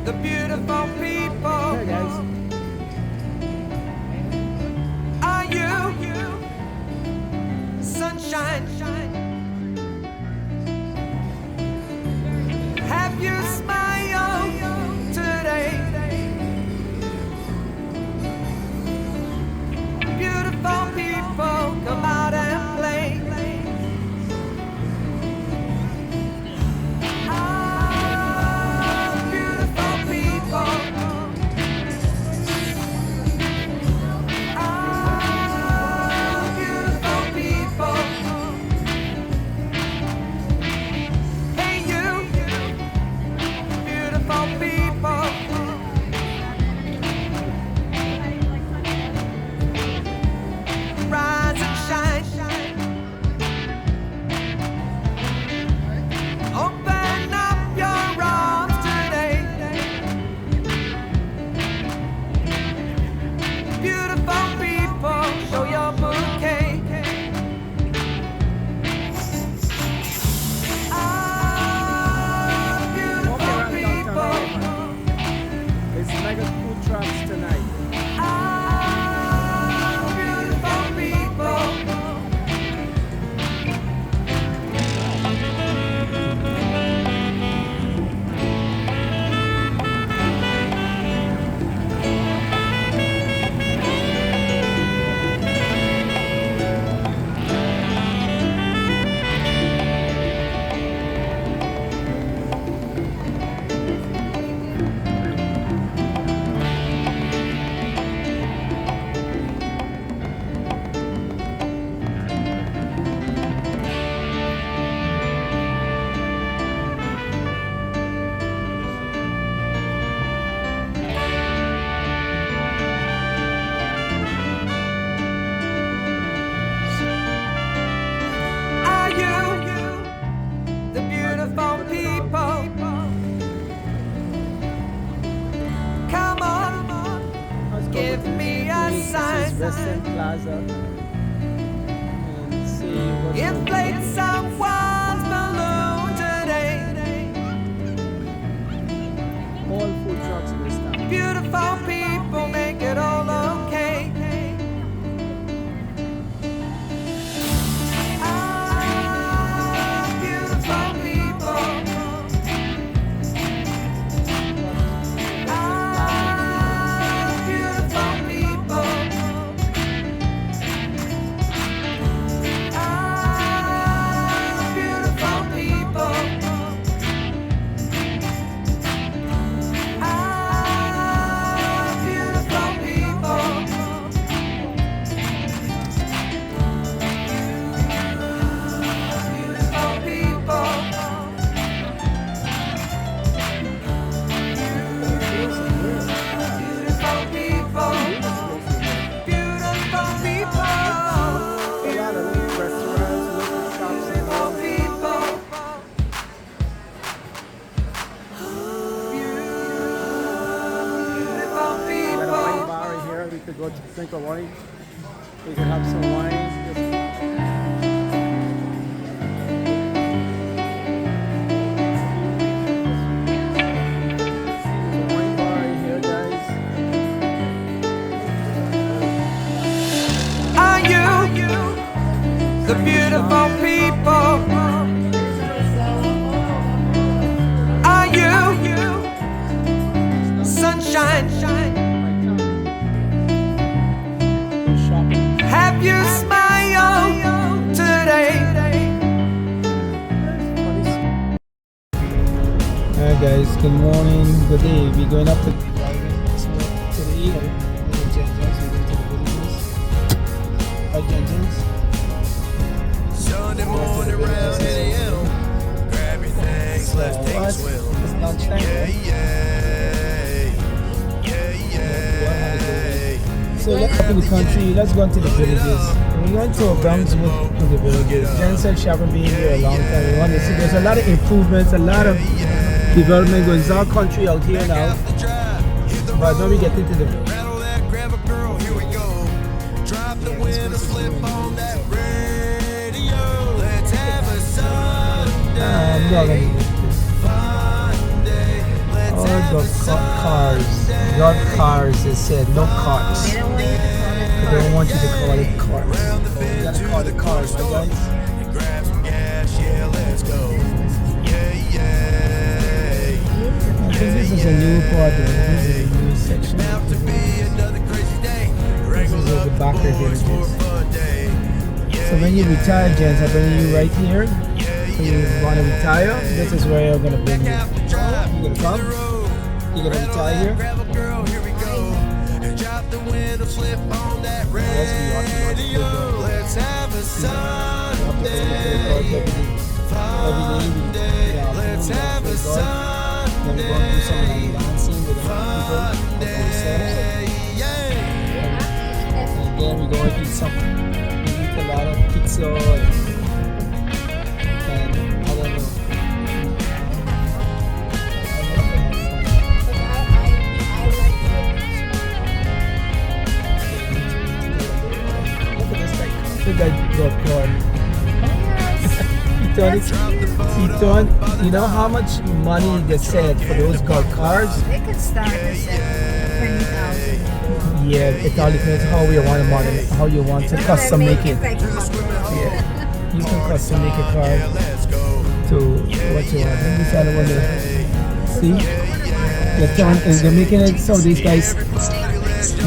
the beautiful people. Hey guys. Are you sunshine? Have you smiled today? Beautiful people, come out and play. Ah, beautiful people. Ah, beautiful people. Hey you, beautiful people. Rise and shine. Open up your arms today. Beautiful people, show your bouquet. Ah, beautiful people. It's mega food trucks tonight. Ah, beautiful people. Are you the beautiful people? Come on, Let's go give to me a this sign. is Western Plaza. And see what's Inflate someone's balloon today. all food trucks in this town. Beautiful people, make it all okay. Ah, beautiful people. Ah, beautiful people. Ah, beautiful people. Ah, beautiful people. Beautiful people. Beautiful people. Beautiful people. A lot of restaurants, local shops, and Beautiful all. people. Beautiful We got a wine people. bar in here. We could go to drink a wine. We could have some wine. There's a wine bar in here, guys. Are you the beautiful people? Are you sunshine? Shopping. Have you smiled today? Alright guys, good morning, good day. We're going up to the eagle. We're going to the villages. Jensens. Sunday morning around 8 a.m. Grab your things, let's take a swim. It's lunchtime. Yeah, right? yeah, yeah. So let's go to the country, let's go into the villages. We're going to Brunswick to the villages. Jen said she haven't been here a long time. We want to see there's a lot of improvements, a lot of development going. It's our country out here now. But when we get into the Rattle that, grab a girl, here we go. Drop the window, slip on that radio. Let's have a I'm not gonna Sunday. do this. Funday. Let's Oh have cars. Not cars, they said, no carts. They don't want you to call it They don't want you to cars. call it carts. You gotta call it cars, right guys? Grab some gas, yeah, let's go. Yeah, yeah. I think this is a new part. This is a new section. About to be another crazy day. Wrangle This is up the the backer boys for a villages. fun day. So when you retire, gents, I'm bringing you right here. So you want to retire, this is where I'm gonna bring you. Out the drive, You're gonna come. You're gonna retire here. grab a girl, here we go. And drop the window, slip on that Yes, we are. radio. Let's have a Sunday. Let's have a Then we're Sunday. going to do some like dancing with the people. Yeah. And then we're going to eat some. We eat a lot of pizza and I don't know. Look at this guy. Look at that golf cart. He thought, you know how much money they said for those golf cars? They could start us at 20,000. Yeah, it all depends how you want to model it, how you want to custom make it. Like Yeah, you can custom make a car to what you want. Let me try the one there. See? They're making it so these guys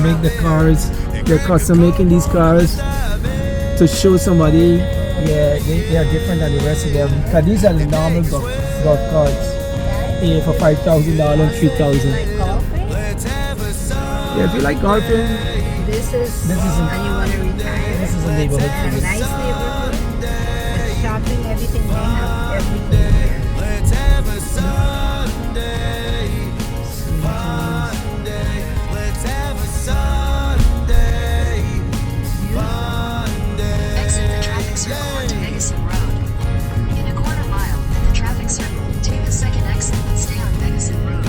make the cars. They're custom making these cars to show somebody. Yeah, they are different than the rest of them. Because these are the normal golf carts. Yeah, for $5,000 and $3,000. like golfing. Yeah, if you like golfing, This is a- and you want to retire. this is a neighborhood for A this. nice neighborhood. With shopping, everything they have, everything here. Let's have a Sunday. Funday. Let's have a Sunday. Funday. Exit the traffic circle onto Megasin Road. In a quarter mile at the traffic circle, take the second exit and stay on Megasin Road.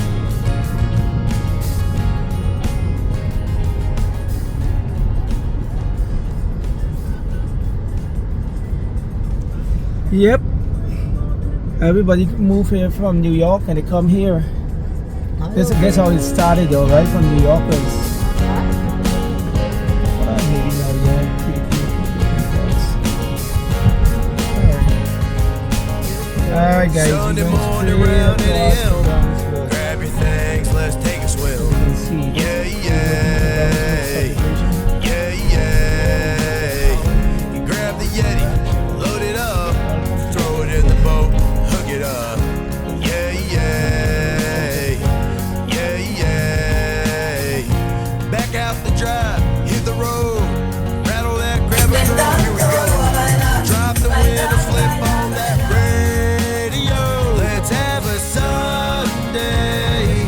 Yep. Everybody move here from New York and they come here. That's how it started though, right? From New Yorkers. Maybe not yet. Alright guys, we're Sunday going morning straight round in across the the Brownsville. Grab your things, let's take a You swim. can see this Yeah, is yeah. the Brownsville subdivision. Yeah, yeah. You grab the Yeti, load it up, throw it in the boat, hook it up. Yeah, yeah. Yeah, yeah. Back out the drive, hit the road, rattle that, grab a girl, here we go. Drop the window, flip on that radio. Let's have a Sunday.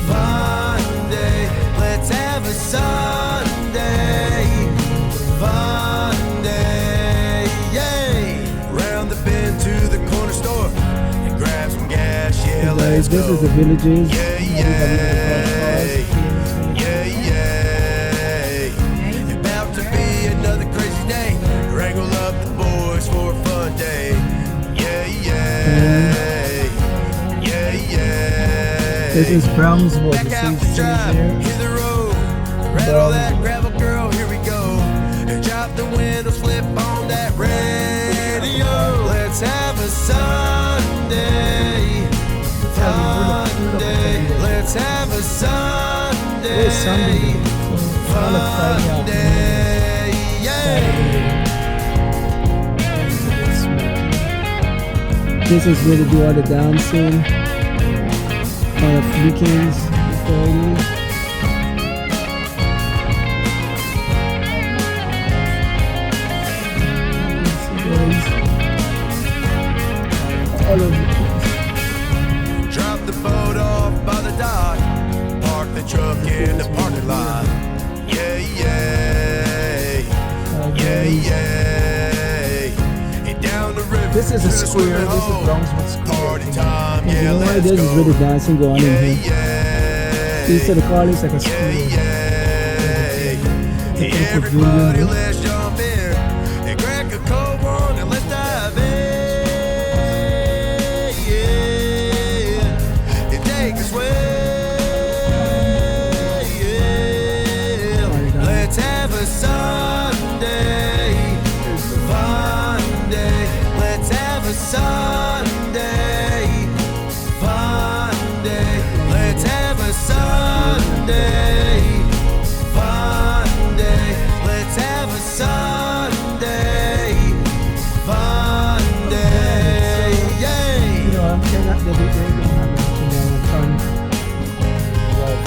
Funday. Let's have a Sunday. Funday. Yay. Round the bend to the corner store and grab some gas. Yeah, let's Guys, this go. is the villages. Yeah, Everybody has yeah. Yeah, yeah. About to be another crazy day. Wrangle up the boys for a fun day. Yeah, yeah. Yeah, yeah. This is Brownsville. Back The out the city's drive, here. hit the road, rattle that, grab a girl, here we go. And drop the window, slip on that radio. Let's have a Sunday. Funday. Let's have a Sunday. It's Sunday. So it's all a Friday afternoon. Funday. Yeah. This is where they do all the dancing on the weekends, Fridays. All of it. Drop the boat off by the dock. Park the truck in the parking lot. Yeah, yeah. Yeah, yeah. And down the river. This is a to the square. swimming This is hole. Brownsville Square. Party time. And you Yeah, know why let's this is where the go. dancing going Yeah, in here. yeah. Instead of calling it's like a Yeah, square. yeah. It's a Everybody, pavilion. let's jump in and crack a cold one and let's dive in. Yeah, and take a swim. Funday, Funday, let's have a Sunday, Funday, yay. You know, I'm sure that they'll be very good at it. And then we'll turn. Right.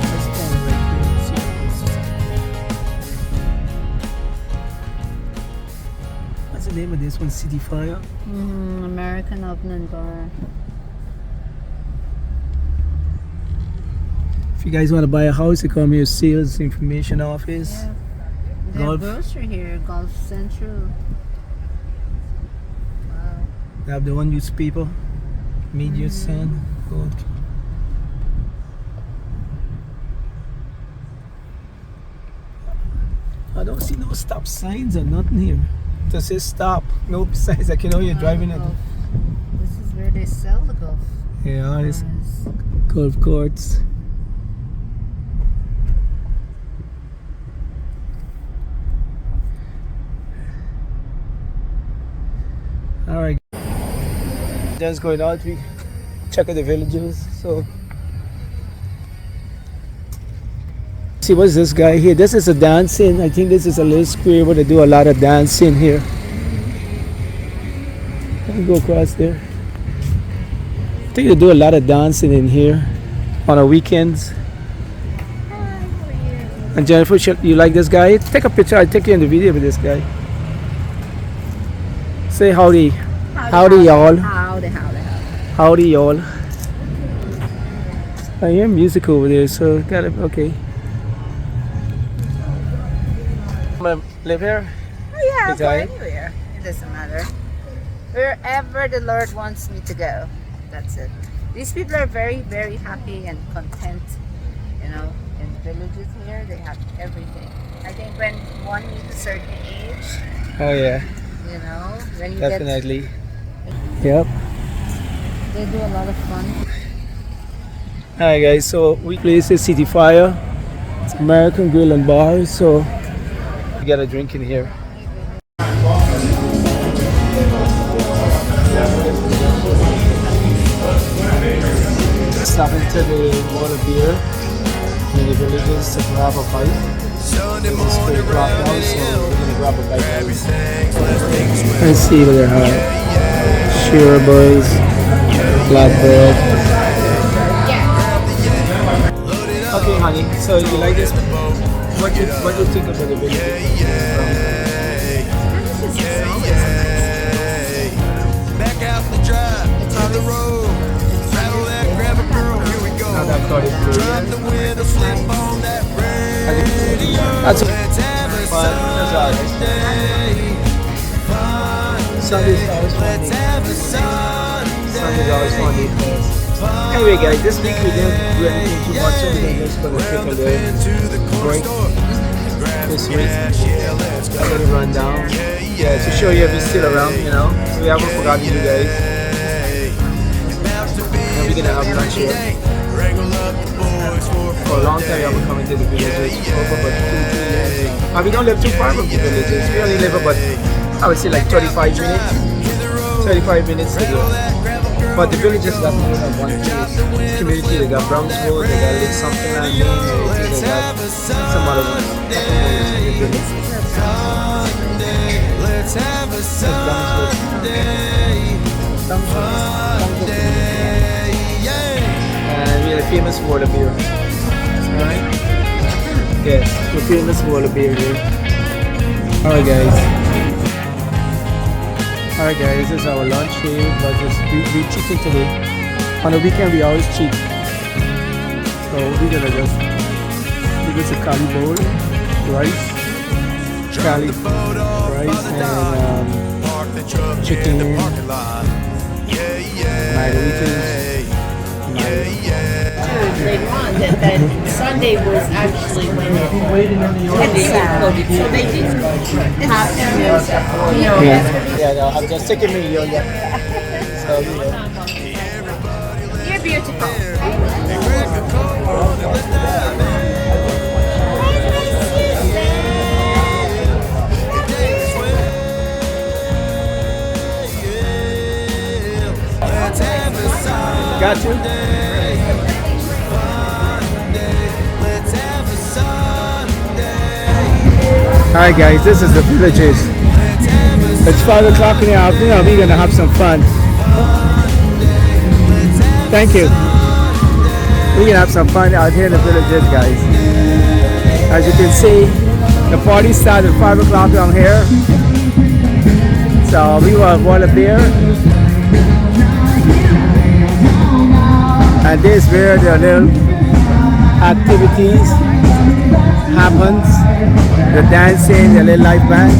Let's turn right here and see what this is. What's the name of this one? City Fire? American Oven and Bar. If you guys want to buy a house, you come here, sales information office. Yeah. They Golf. have grocery here, Golf Central. Wow. They have the one newspaper, Media Sun. Good. I don't see no stop signs or nothing here. It says stop. No signs like you know you're driving it. Golf. This is where they sell the golf Yeah, it's cars. golf courts. Alright. Just going out, we check out the villages. So see what's this guy here? This is a dancing. I think this is a little square where they do a lot of dancing here. Let me go across there. I think they do a lot of dancing in here on the weekends. And Jennifer, you like this guy? Take a picture. I'll take you in the video with this guy. Say howdy. Howdy, y'all. Howdy. Howdy, y'all. I hear music over there, so got it. Okay. I'm gonna live here. Yeah, Is go that it? anywhere. It doesn't matter. Wherever the Lord wants me to go, that's it. These people are very, very happy and content. You know, in villages here, they have everything. I think when one meets a certain age, Oh yeah, you know, when you definitely. Yep. get, they do a lot of fun. Alright guys, so we place is City Fire. It's American Grill and Bar, so we got a drink in here. Stopping to the water beer in the villages to grab a bite. Sunday It's morning, 3 o'clock now, rolling so in. we're gonna grab a bite. Grab your things, let's take a swim. Let's see what they're having. Sure boys, flatbread. Okay, honey. So you like this? What do you think about the villages? Back out the drive, on the road. Travel that, grab a girl, here we go. Now that thought is good. Drop the window, slip on that radio. That's Let's have a fun. That's all right. Sunday's always Let's funny. have a Sunday. Sunday's always funny. Anyway, guys, this week we didn't do anything too much, so we're just gonna take a little break this week. A little rundown. Yeah, to show you if we're still around, you know. We haven't forgotten you guys. And we're gonna have lunch here. For a long time, we haven't come into the villages. For about 2-3 years. And we don't live too far from the villages. We only live about, I would say, like 35 minutes. 35 minutes to go. But the villages got more than one place. Community, they got Brownsville, they got Lake Sumter, and they got some other ones. Let's have a Sunday. And we're famous for the beer. Alright? Yes, we're famous for the beer here. Alright guys. Alright guys, this is our lunch here. But we cheating today. On the weekend we always cheat. So we're gonna just give us a curry bowl, rice, curry, rice and chicken, margaritas. Later on, that Sunday was actually when it had exploded. So they didn't have to, you know, Yeah, no, I'm just taking me, yeah. So, yeah. you're beautiful. Got you? Alright guys, this is the villages. It's 5 o'clock in the afternoon. We're gonna have some fun. Thank you. We're gonna have some fun out here in the villages, guys. As you can see, the party started at 5 o'clock down here. So we will have water beer. And this is where the little activities happens. The dancing, the little live band.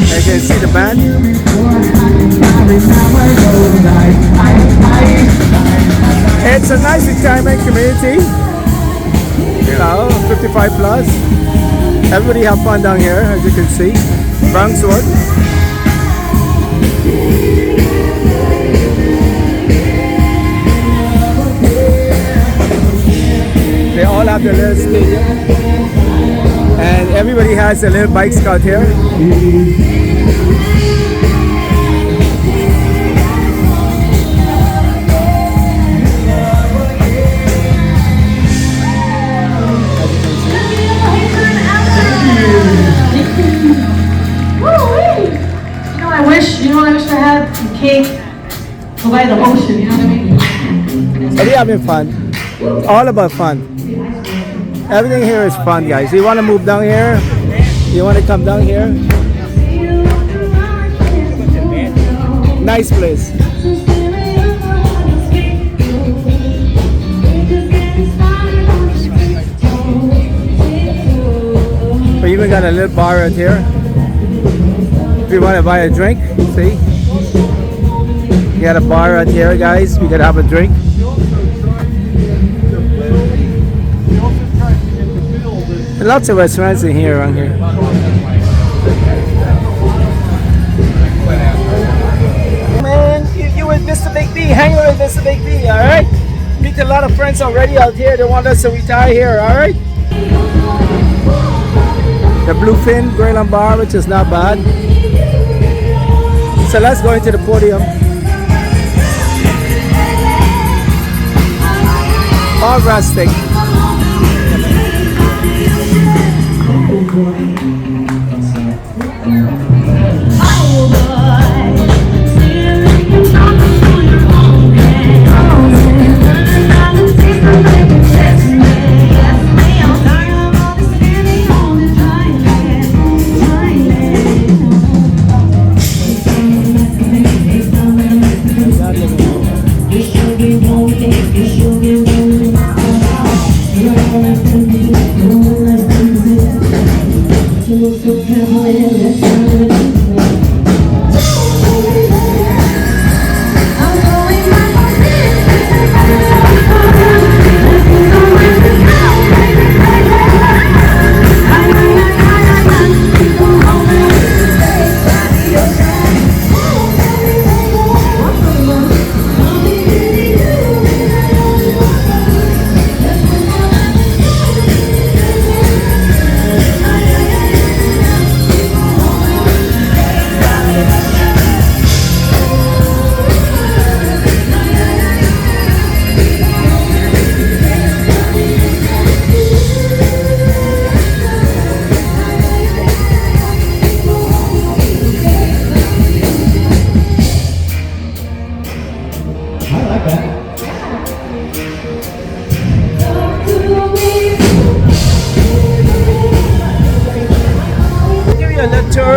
You can see the band. It's a nice retirement community. You know, 55 plus. Everybody have fun down here, as you can see. Brunswick. They all have their little stadium. And everybody has a little bike scout here. I wish I had some cake by the ocean, you know what I mean? Are we having fun? All about fun. Everything here is fun, guys. You want to move down here? You want to come down here? Nice place. We even got a little bar right here. If you want to buy a drink, see? We got a bar right here, guys. We gotta have a drink. Lots of restaurants in here, around here. Man, you with Mr. Big B, hang with Mr. Big B, alright? Meet a lot of friends already out here. They want us to retire here, alright? The Bluefin Grill and Bar, which is not bad. So let's go into the podium. All rustic.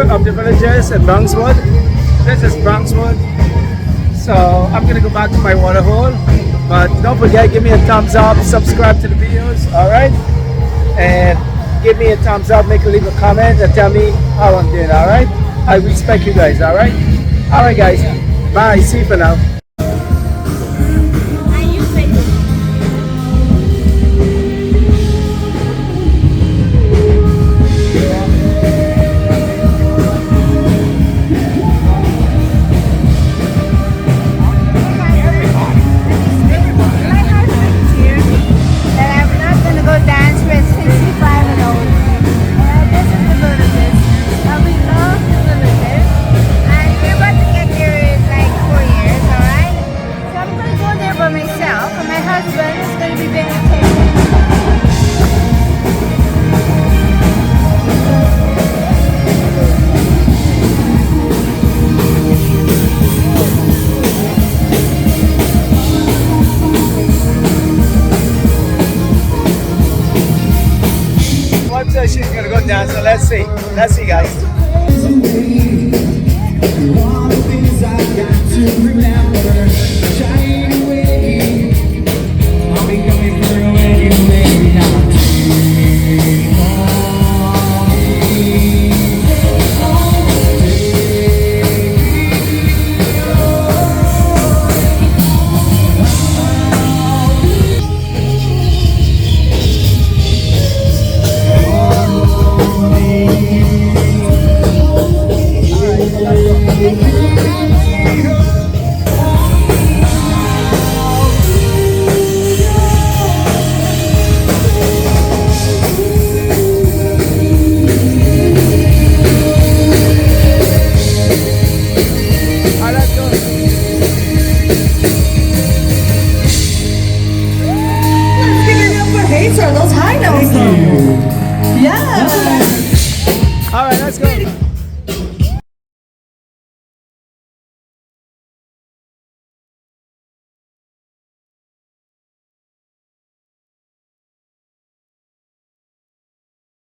Of the villages at Brunswood. This is Brunswood. So I'm gonna go back to my water hole. But don't forget, give me a thumbs up, subscribe to the videos, alright? And give me a thumbs up, leave a comment and tell me how I'm doing, alright? I respect you guys, alright? Alright guys, bye, see you for now. And we're about to get here in like 4 years, alright? Let's see. Let's see, guys.